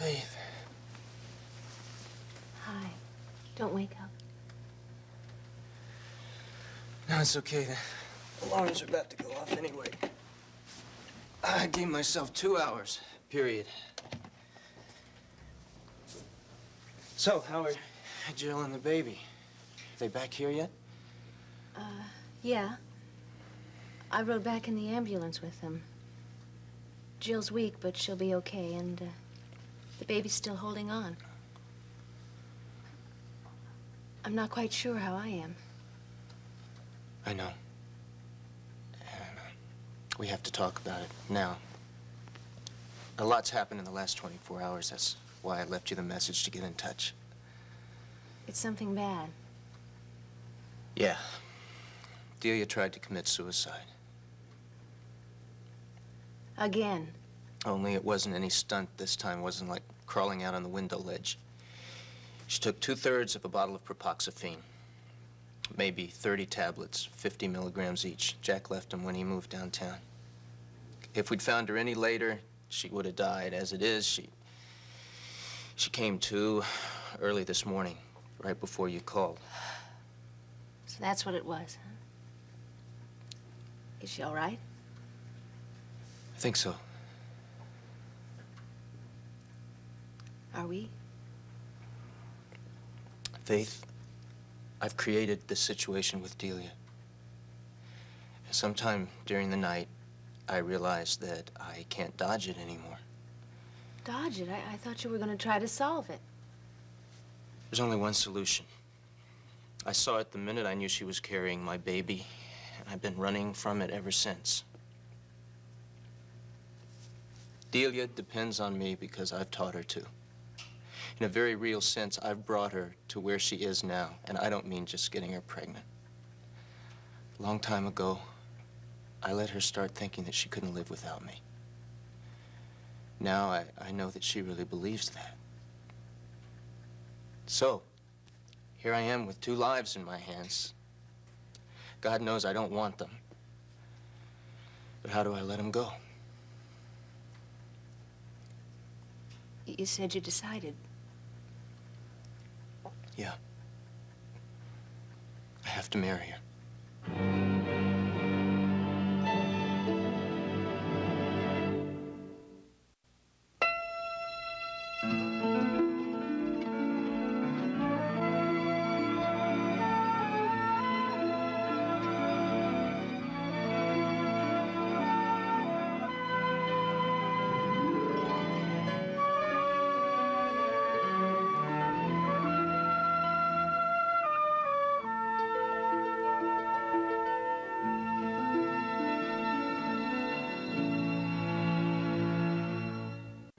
Faith. Hi. Don't wake up. No, it's okay. The alarms are about to go off anyway. I gave myself 2 hours, period. So, how are Jill and the baby? Are they back here yet? Yeah. I rode back in the ambulance with them. Jill's weak, but she'll be okay, and the baby's still holding on. I'm not quite sure how I am. I know. And, we have to talk about it now. A lot's happened in the last 24 hours. That's why I left you the message to get in touch. It's something bad. Yeah. Delia tried to commit suicide. Again. Only it wasn't any stunt this time. It wasn't like crawling out on the window ledge. She took 2/3 of a bottle of propoxyphene. Maybe 30 tablets, 50 milligrams each. Jack left them when he moved downtown. If we'd found her any later, she would have died. As it is, she came to early this morning, right before you called. So that's what it was, huh? Is she all right? I think so. Are we? Faith, I've created this situation with Delia. And sometime during the night, I realized that I can't dodge it anymore. Dodge it? I thought you were going to try to solve it. There's only one solution. I saw it the minute I knew she was carrying my baby, and I've been running from it ever since. Delia depends on me because I've taught her to. In a very real sense, I've brought her to where she is now, and I don't mean just getting her pregnant. A long time ago, I let her start thinking that she couldn't live without me. Now I know that she really believes that. So, here I am with 2 lives in my hands. God knows I don't want them. But how do I let them go? You said you decided. Yeah. I have to marry her.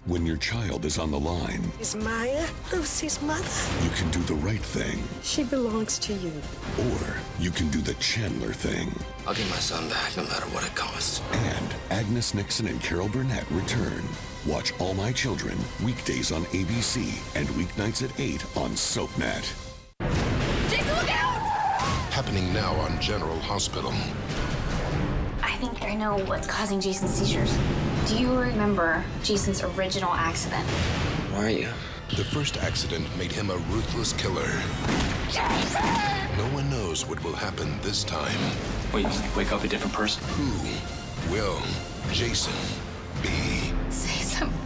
When your child is on the line, Is Maya Lucy's mother? you can do the right thing, She belongs to you. or you can do the Chandler thing. I'll get my son back, no matter what it costs. And Agnes Nixon and Carol Burnett return. Watch All My Children, weekdays on ABC and weeknights at 8 on SoapNet. Jason, look out! Happening now on General Hospital. I think I know what's causing Jason's seizures. Do you remember Jason's original accident? Why are you? The first accident made him a ruthless killer. Jason! No one knows what will happen this time. Wait, wake up a different person? Who will Jason be? Say something.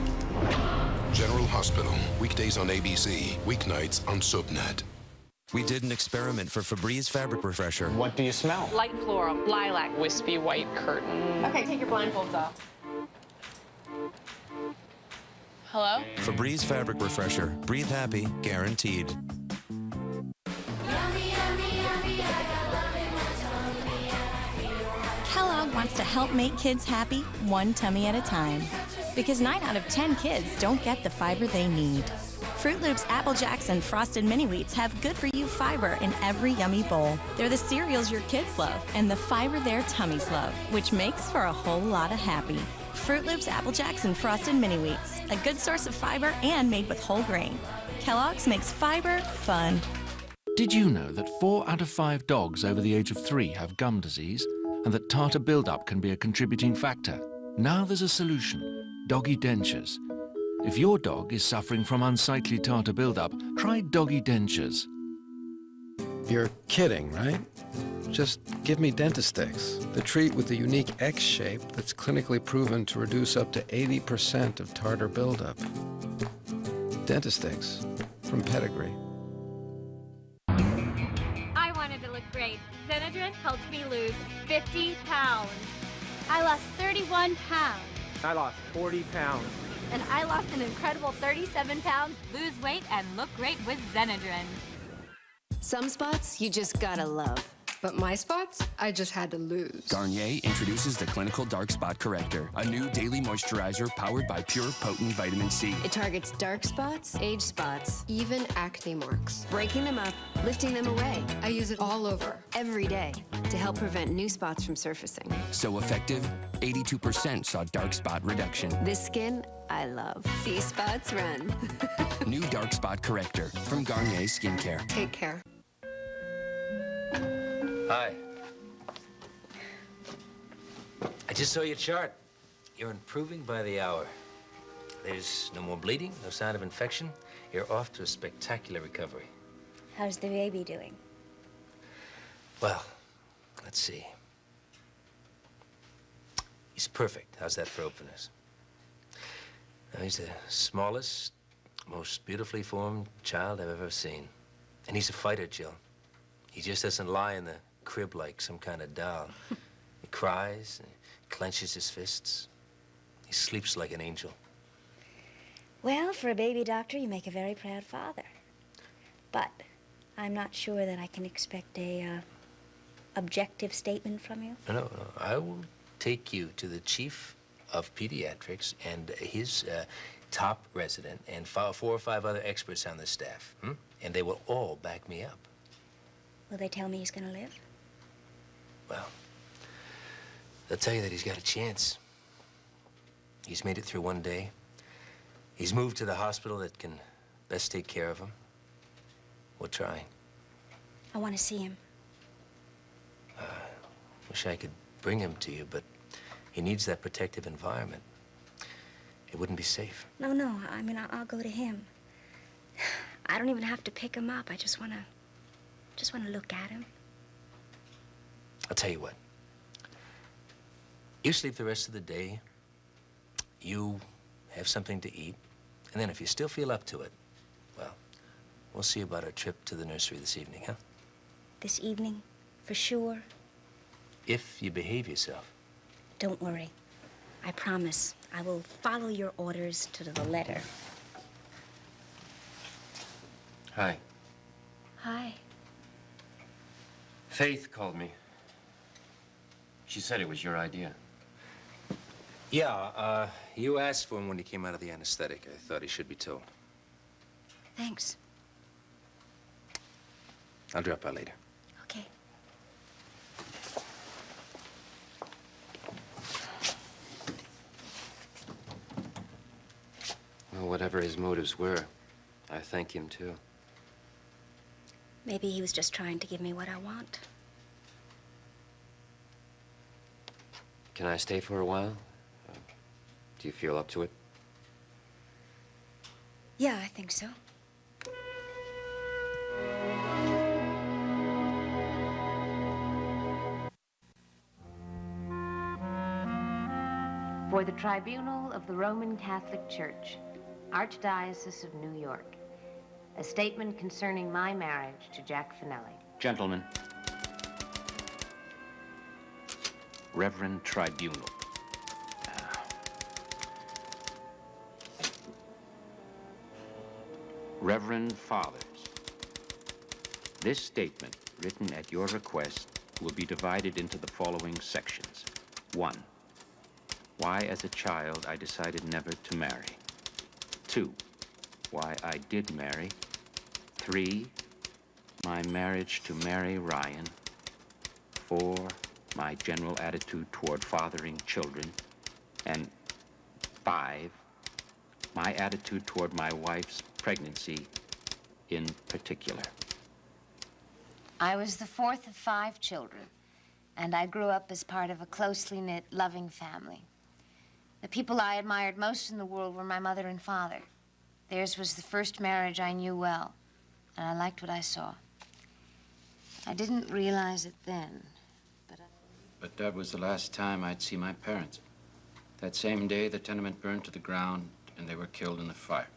General Hospital, weekdays on ABC, weeknights on SoapNet. We did an experiment for Febreze Fabric Refresher. What do you smell? Light floral, lilac, wispy white curtain. Okay, take your blindfolds off. Hello? Febreze Fabric Refresher. Breathe happy, guaranteed. Kellogg wants to help make kids happy, one tummy at a time. Because 9 out of 10 kids don't get the fiber they need. Fruit Loops, Apple Jacks, and Frosted Mini Wheats have good-for-you fiber in every yummy bowl. They're the cereals your kids love and the fiber their tummies love, which makes for a whole lot of happy. Fruit Loops, Apple Jacks, and Frosted Mini Wheats, a good source of fiber and made with whole grain. Kellogg's makes fiber fun. Did you know that 4 out of 5 dogs over the age of 3 have gum disease, and that tartar buildup can be a contributing factor? Now there's a solution: Doggy Dentures. If your dog is suffering from unsightly tartar buildup, try Doggy Dentures. You're kidding, right? Just give me Dentistix, the treat with the unique X shape that's clinically proven to reduce up to 80% of tartar buildup. Dentistix from Pedigree. I wanted to look great. Benadryl helped me lose 50 pounds. I lost 31 pounds. I lost 40 pounds. And I lost an incredible 37 pounds. Lose weight and look great with Benadryl. Some spots you just gotta love. But my spots, I just had to lose. Garnier introduces the Clinical Dark Spot Corrector, a new daily moisturizer powered by pure, potent vitamin C. It targets dark spots, age spots, even acne marks, breaking them up, lifting them away. I use it all over, every day, to help prevent new spots from surfacing. So effective, 82% saw dark spot reduction. This skin, I love. See spots run. New Dark Spot Corrector from Garnier Skincare. Take care. Hi. I just saw your chart. You're improving by the hour. There's no more bleeding, no sign of infection. You're off to a spectacular recovery. How's the baby doing? Well, let's see. He's perfect. How's that for openness? Now, he's the smallest, most beautifully formed child I've ever seen. And he's a fighter, Jill. He just doesn't lie in the crib like some kind of doll. He cries, and clenches his fists. He sleeps like an angel. Well, for a baby doctor, you make a very proud father. But I'm not sure that I can expect a objective statement from you. No. I will take you to the chief of pediatrics and his top resident and 4 or 5 other experts on the staff. And they will all back me up. Will they tell me he's gonna live? Well, they'll tell you that he's got a chance. He's made it through one day. He's moved to the hospital that can best take care of him. We're trying. I want to see him. Wish I could bring him to you, but he needs that protective environment. It wouldn't be safe. No, I mean, I'll go to him. I don't even have to pick him up. I just want to look at him. I'll tell you what. You sleep the rest of the day. You have something to eat. And then if you still feel up to it, well, we'll see about our trip to the nursery this evening, huh? This evening, for sure. If you behave yourself. Don't worry. I promise. I will follow your orders to the letter. Hi. Hi. Faith called me. She said it was your idea. Yeah, you asked for him when he came out of the anesthetic. I thought he should be told. Thanks. I'll drop by later. Okay. Well, whatever his motives were, I thank him too. Maybe he was just trying to give me what I want. Can I stay for a while? Do you feel up to it? Yeah, I think so. For the Tribunal of the Roman Catholic Church, Archdiocese of New York, a statement concerning my marriage to Jack Finelli. Gentlemen. Reverend Tribunal. Reverend Fathers, this statement, written at your request, will be divided into the following sections. 1. Why, as a child, I decided never to marry. 2. Why I did marry. 3. My marriage to Mary Ryan. 4. My general attitude toward fathering children. And 5. My attitude toward my wife's pregnancy in particular. I was the fourth of 5 children, and I grew up as part of a closely knit, loving family. The The people I admired most in the world were my mother and father. Theirs was the first marriage I knew well, and I liked what I saw. I didn't realize it then, but that was the last time I'd see my parents. That same day, the tenement burned to the ground, and they were killed in the fire.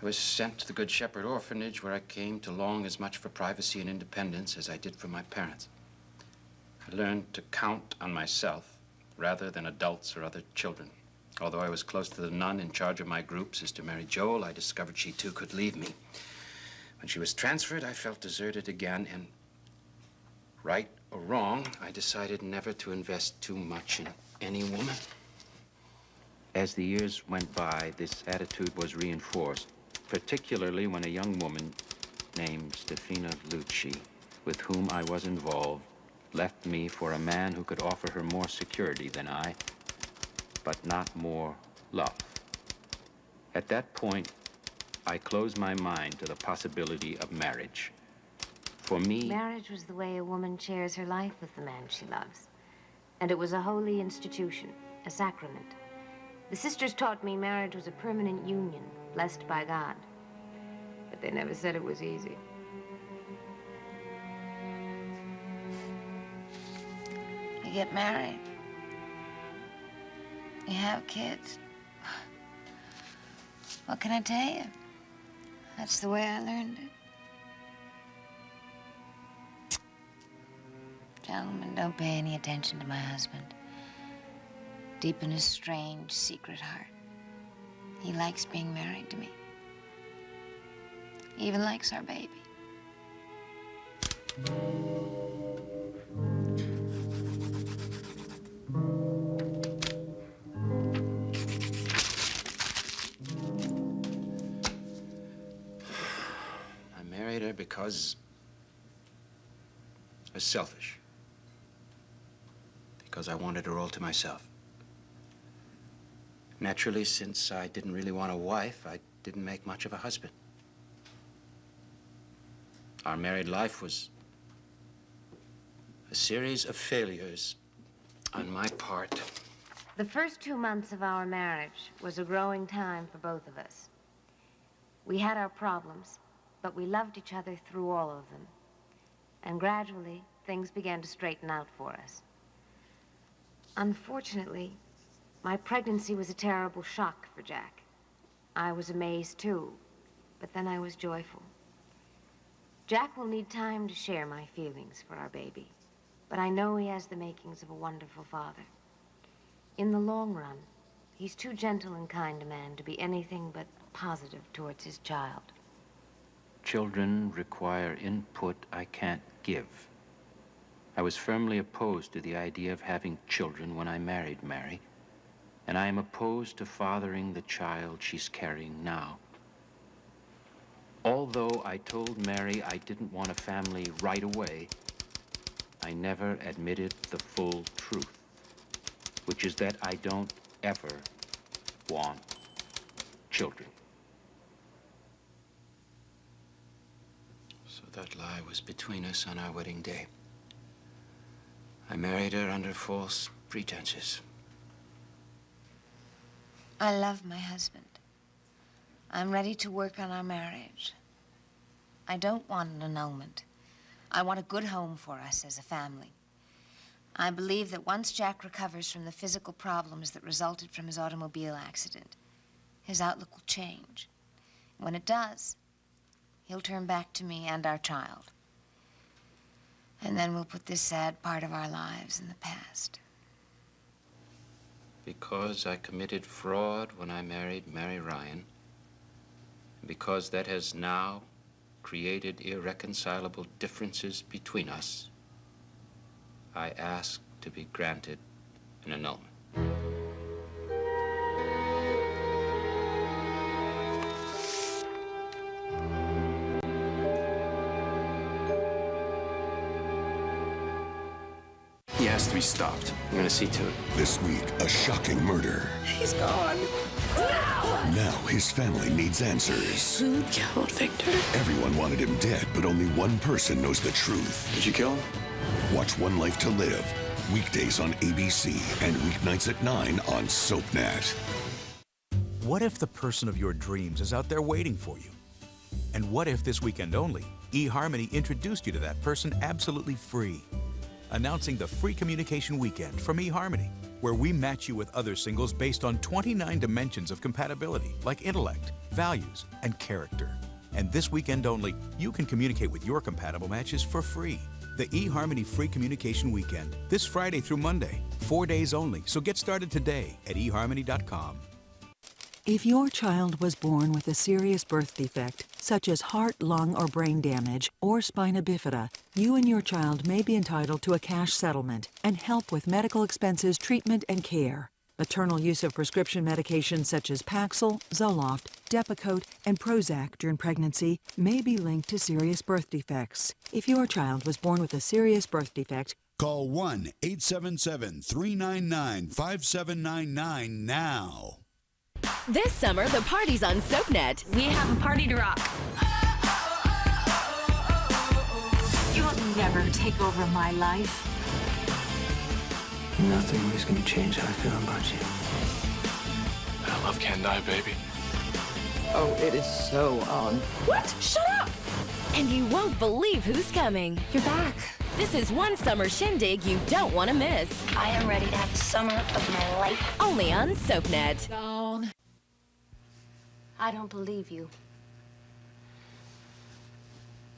I was sent to the Good Shepherd Orphanage, where I came to long as much for privacy and independence as I did for my parents. I learned to count on myself rather than adults or other children. Although I was close to the nun in charge of my group, Sister Mary Joel, I discovered she too could leave me. When she was transferred, I felt deserted again, and right or wrong, I decided never to invest too much in any woman. As the years went by, this attitude was reinforced, particularly when a young woman named Stefina Lucci, with whom I was involved, left me for a man who could offer her more security than I, but not more love. At that point, I closed my mind to the possibility of marriage. For me, marriage was the way a woman shares her life with the man she loves. And it was a holy institution, a sacrament. The sisters taught me marriage was a permanent union, blessed by God. But they never said it was easy. You get married. You have kids. What can I tell you? That's the way I learned it. Gentlemen, don't pay any attention to my husband. Deep in his strange, secret heart, he likes being married to me. He even likes our baby. I married her because I was selfish. Because I wanted her all to myself. Naturally, since I didn't really want a wife, I didn't make much of a husband. Our married life was a series of failures on my part. The first 2 months of our marriage was a growing time for both of us. We had our problems, but we loved each other through all of them. And gradually, things began to straighten out for us. Unfortunately, my pregnancy was a terrible shock for Jack. I was amazed too, but then I was joyful. Jack will need time to share my feelings for our baby, but I know he has the makings of a wonderful father. In the long run, he's too gentle and kind a man to be anything but positive towards his child. children require input I can't give. I was firmly opposed to the idea of having children when I married Mary, and I am opposed to fathering the child she's carrying now. Although I told Mary I didn't want a family right away, I never admitted the full truth, which is that I don't ever want children. So that lie was between us on our wedding day. I married her under false pretenses. I love my husband. I'm ready to work on our marriage. I don't want an annulment. I want a good home for us as a family. I believe that once Jack recovers from the physical problems that resulted from his automobile accident, his outlook will change. When it does, he'll turn back to me and our child. And then we'll put this sad part of our lives in the past. Because I committed fraud when I married Mary Ryan, and because that has now created irreconcilable differences between us, I ask to be granted an annulment. He has to be stopped. I'm gonna see to it. This week, a shocking murder. He's gone. Now his family needs answers. Who killed Victor? Everyone wanted him dead, but only one person knows the truth. Did you kill him? Watch One Life to Live Weekdays on ABC and weeknights at 9 on SoapNet. What if the person of your dreams is out there waiting for you? And what if this weekend only, eHarmony introduced you to that person absolutely free? Announcing the Free Communication Weekend from eHarmony, where we match you with other singles based on 29 dimensions of compatibility, like intellect, values, and character. And this weekend only, you can communicate with your compatible matches for free. The eHarmony Free Communication Weekend, this Friday through Monday, 4 days only. So get started today at eHarmony.com. If your child was born with a serious birth defect, such as heart, lung, or brain damage, or spina bifida, you and your child may be entitled to a cash settlement and help with medical expenses, treatment, and care. Maternal use of prescription medications such as Paxil, Zoloft, Depakote, and Prozac during pregnancy may be linked to serious birth defects. If your child was born with a serious birth defect, call 1-877-399-5799 now. This summer, the party's on SoapNet. We have a party to rock. You'll never take over my life. Nothing is going to change how I feel about you. That love can't die, baby. Oh, it is so on. What? Shut up! And you won't believe who's coming. You're back. This is one summer shindig you don't want to miss. I am ready to have the summer of my life. Only on SoapNet. I don't believe you.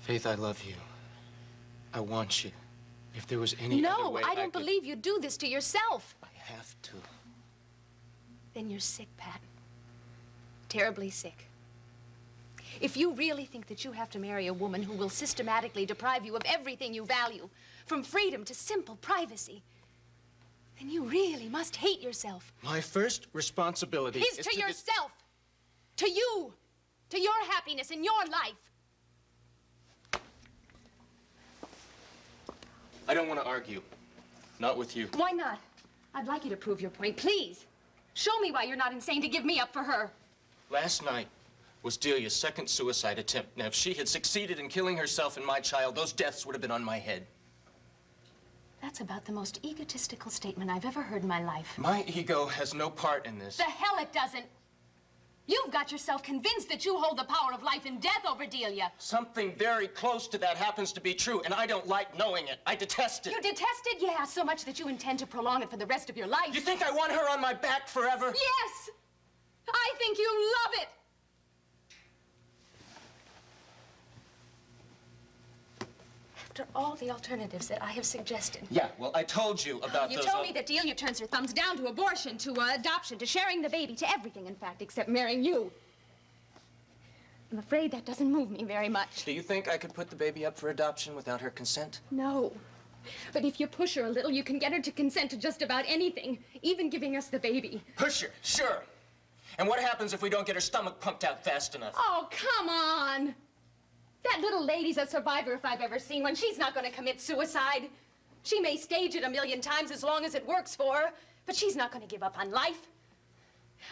Faith, I love you. I want you. If there was any other way I don't could... believe you do this to yourself. I have to. Then you're sick, Pat. Terribly sick. If you really think that you have to marry a woman who will systematically deprive you of everything you value, from freedom to simple privacy, then you really must hate yourself. My first responsibility is to yourself. To you. To your happiness in your life. I don't want to argue. Not with you. Why not? I'd like you to prove your point, please. Show me why you're not insane to give me up for her. Last night was Delia's second suicide attempt. Now, if she had succeeded in killing herself and my child, those deaths would have been on my head. That's about the most egotistical statement I've ever heard in my life. My ego has no part in this. The hell it doesn't. You've got yourself convinced that you hold the power of life and death over Delia. Something very close to that happens to be true, and I don't like knowing it. I detest it. You detest it? Yeah, so much that you intend to prolong it for the rest of your life. You think I want her on my back forever? Yes! I think you love it! After all the alternatives that I have suggested. Yeah, well, I told you about You those... told me that Delia turns her thumbs down to abortion, to adoption, to sharing the baby, to everything, in fact, except marrying you. I'm afraid that doesn't move me very much. Do you think I could put the baby up for adoption without her consent? No. But if you push her a little, you can get her to consent to just about anything, even giving us the baby. Push her, sure. And what happens if we don't get her stomach pumped out fast enough? Oh, come on. That little lady's a survivor if I've ever seen one. She's not going to commit suicide. She may stage it 1,000,000 times as long as it works for her, but she's not going to give up on life.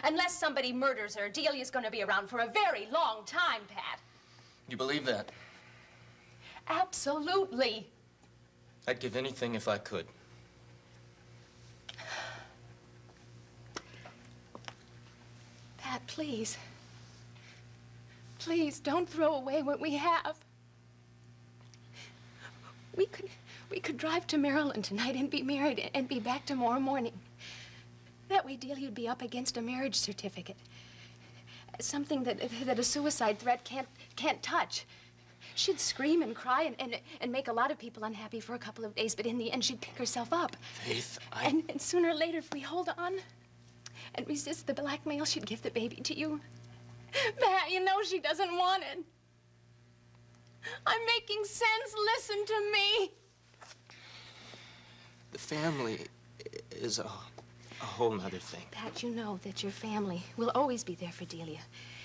Unless somebody murders her, Delia's going to be around for a very long time, Pat. You believe that? Absolutely. I'd give anything if I could. Pat, please. Please, don't throw away what we have. We could drive to Maryland tonight and be married and be back tomorrow morning. That way, Delia would be up against a marriage certificate. Something that a suicide threat can't touch. She'd scream and cry and make a lot of people unhappy for a couple of days, but in the end, she'd pick herself up. Faith, And sooner or later, if we hold on and resist the blackmail, she'd give the baby to you. Pat, you know she doesn't want it. I'm making sense. Listen to me. The family is a whole nother thing. Pat, you know that your family will always be there for Delia,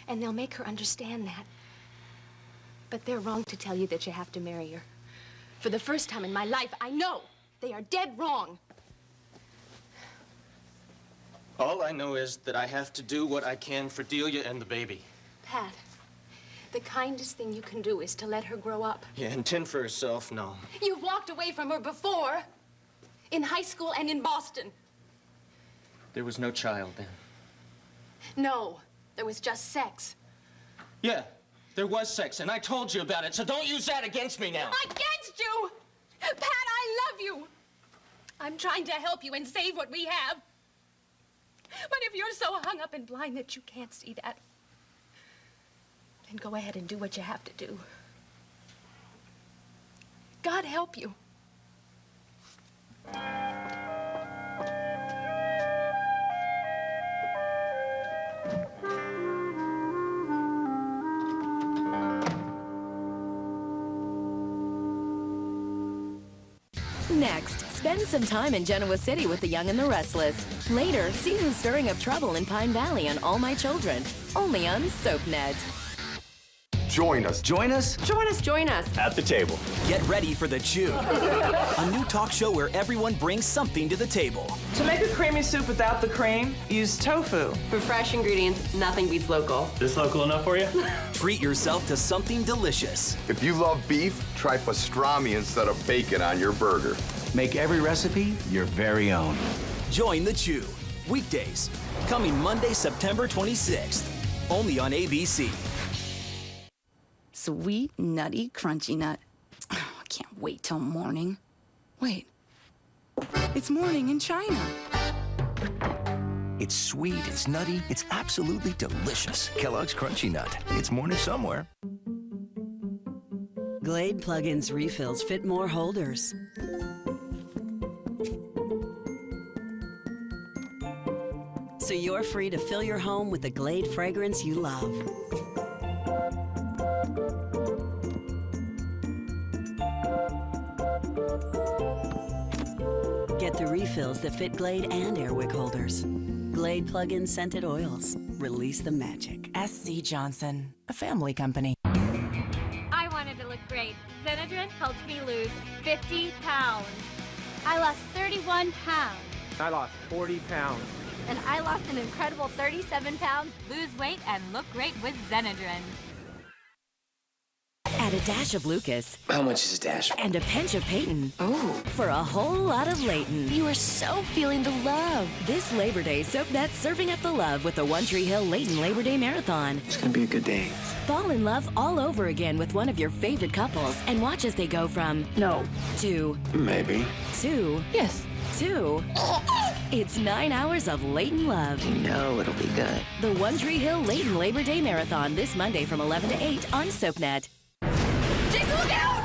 and they'll make her understand that. But they're wrong to tell you that you have to marry her. For the first time in my life, I know they are dead wrong. All I know is that I have to do what I can for Delia and the baby. Pat, the kindest thing you can do is to let her grow up. Yeah, and tend for herself, no. You've walked away from her before. in high school and in Boston. There was no child then. No, there was just sex. Yeah, there was sex, and I told you about it, so don't use that against me now. Against you! Pat, I love you. I'm trying to help you and save what we have. But if you're so hung up and blind that you can't see that, then go ahead and do what you have to do. God help you. Next, spend some time in Genoa City with the Young and the Restless. Later, see who's stirring up trouble in Pine Valley on All My Children, only on SoapNet. Join us. Join us? Join us, join us. At the table. Get ready for The Chew, a new talk show where everyone brings something to the table. To make a creamy soup without the cream, use tofu. For fresh ingredients, nothing beats local. This local enough for you? Treat yourself to something delicious. If you love beef, try pastrami instead of bacon on your burger. Make every recipe your very own. Join The Chew, weekdays, coming Monday, September 26th, only on ABC. Sweet, nutty, crunchy nut. Oh, I can't wait till morning. Wait. It's morning in China. It's sweet, it's nutty, it's absolutely delicious. Kellogg's Crunchy Nut. It's morning somewhere. Glade plug-ins refills fit more holders. So you're free to fill your home with the Glade fragrance you love. Get the refills that fit Glade and Airwick holders. Glade plug-in scented oils. Release the magic. SC Johnson, a family company. I wanted to look great. Benadryl helped me lose 50 pounds. I lost 31 pounds. I lost 40 pounds. And I lost an incredible 37 pounds, lose weight, and look great with Benadryl. Add a dash of Lucas. How much is a dash? And a pinch of Peyton. Oh. For a whole lot of Layton. You are so feeling the love. This Labor Day, SoapNet's serving up the love with the One Tree Hill Layton Labor Day Marathon. It's gonna be a good day. Fall in love all over again with one of your favorite couples and watch as they go from No to Maybe. to yes to it's 9 hours of Layton love. You know it'll be good. The One Tree Hill Layton Labor Day Marathon this Monday from 11 to 8 on SoapNet. Jason, look out!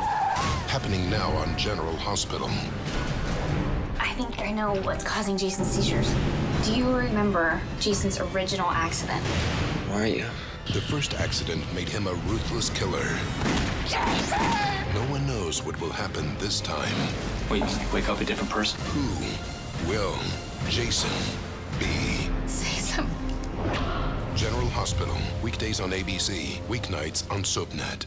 Happening now on General Hospital. I think I know what's causing Jason's seizures. Do you remember Jason's original accident? Where are you? The first accident made him a ruthless killer. Jason! No one knows what will happen this time. Wait, you wake up a different person? Who will Jason be? Say something. General Hospital, weekdays on ABC, weeknights on SoapNet.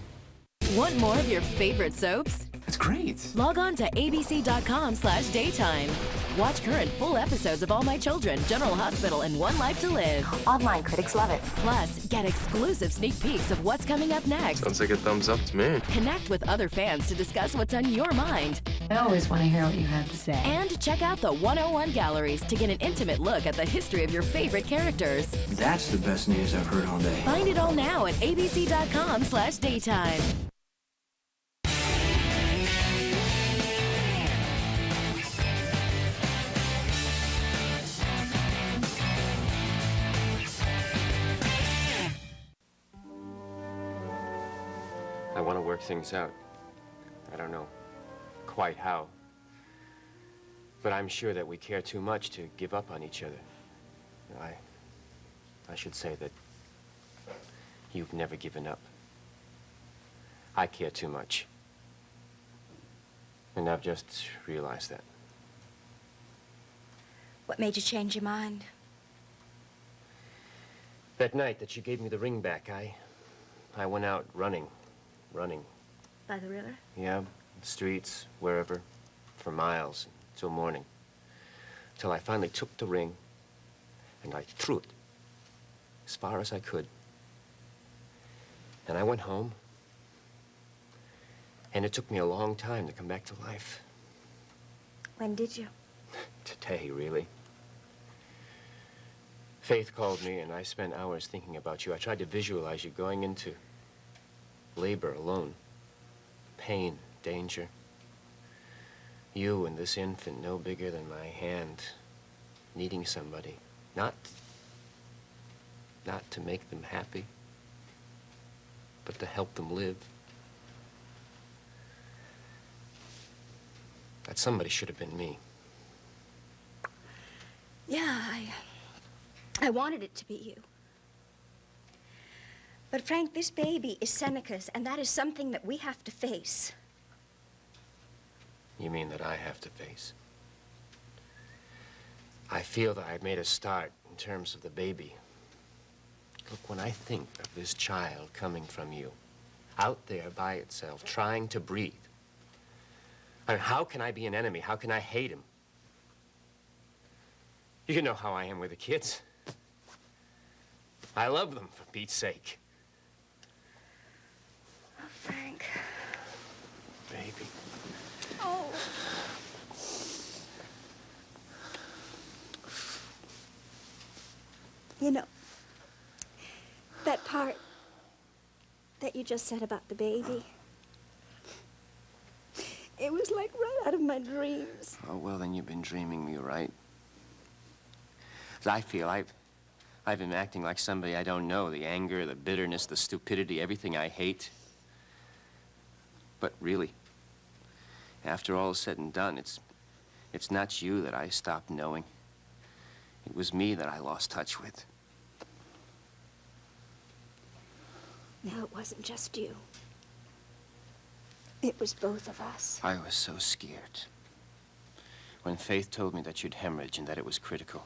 Want more of your favorite soaps? That's great. Log on to abc.com/daytime. Watch current full episodes of All My Children, General Hospital, and One Life to Live. Online critics love it. Plus, get exclusive sneak peeks of what's coming up next. Sounds like a thumbs up to me. Connect with other fans to discuss what's on your mind. I always want to hear what you have to say. And check out the 101 galleries to get an intimate look at the history of your favorite characters. That's the best news I've heard all day. Find it all now at abc.com/daytime. I want to work things out. I don't know quite how. But I'm sure that we care too much to give up on each other. I should say that you've never given up. I care too much. And I've just realized that. What made you change your mind? That night that you gave me the ring back, I went out running. By the river? Yeah, the streets, wherever, for miles, till morning. Till I finally took the ring, and I threw it as far as I could. And I went home, and it took me a long time to come back to life. When did you? today, really. Faith called me, and I spent hours thinking about you. I tried to visualize you going into labor alone. Pain, danger. You and this infant no bigger than my hand, needing somebody. Not to make them happy, but to help them live. That somebody should have been me. Yeah, I wanted it to be you. But Frank, this baby is Seneca's, and that is something that we have to face. You mean that I have to face? I feel that I've made a start in terms of the baby. Look, when I think of this child coming from you, out there by itself, trying to breathe, I mean, how can I be an enemy? How can I hate him? You know how I am with the kids. I love them, for Pete's sake. Oh, Frank. Baby. Oh. You know, that part that you just said about the baby, it was like right out of my dreams. Oh, well, then you've been dreaming me, right? 'Cause I feel I've been acting like somebody I don't know. The anger, the bitterness, the stupidity, everything I hate. But really, after all is said and done, it's not you that I stopped knowing. It was me that I lost touch with. No, it wasn't just you. It was both of us. I was so scared. When Faith told me that you'd hemorrhage and that it was critical.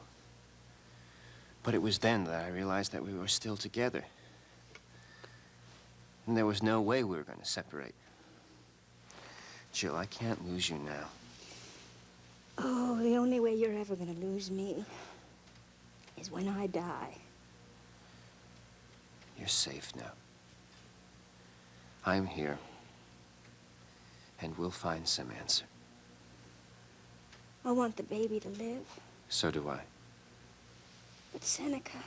But it was then that I realized that we were still together. And there was no way we were going to separate. Jill, I can't lose you now. Oh, the only way you're ever going to lose me is when I die. You're safe now. I'm here. And we'll find some answer. I want the baby to live. So do I. But Seneca...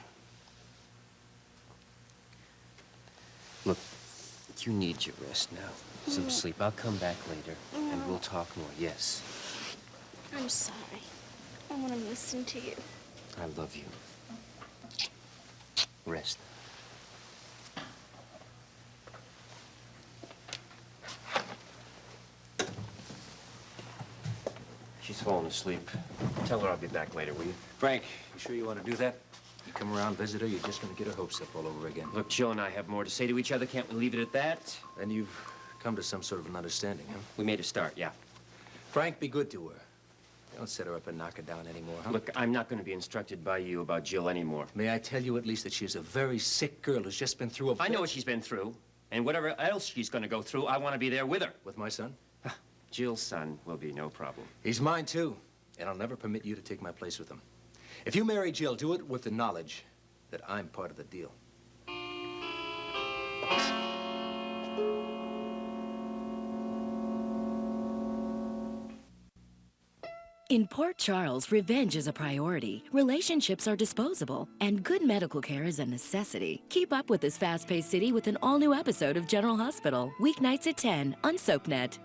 Look, you need your rest now. Some sleep. I'll come back later, and we'll talk more, yes. I'm sorry. I want to listen to you. I love you. Rest. She's fallen asleep. Tell her I'll be back later, will you? Frank, you sure you want to do that? You come around, visit her, you're just going to get her hopes up all over again. Look, Jill and I have more to say to each other. Can't we leave it at that? And you've come to some sort of an understanding, huh? We made a start, yeah. Frank, be good to her. Don't set her up and knock her down anymore, huh? Look, I'm not going to be instructed by you about Jill anymore. May I tell you at least that she's a very sick girl who's just been through a... I know what she's been through. And whatever else she's going to go through, I want to be there with her. With my son? Jill's son will be no problem. He's mine, too. And I'll never permit you to take my place with him. If you marry Jill, do it with the knowledge that I'm part of the deal. In Port Charles, revenge is a priority, relationships are disposable, and good medical care is a necessity. Keep up with this fast-paced city with an all-new episode of General Hospital, weeknights at 10 on SoapNet.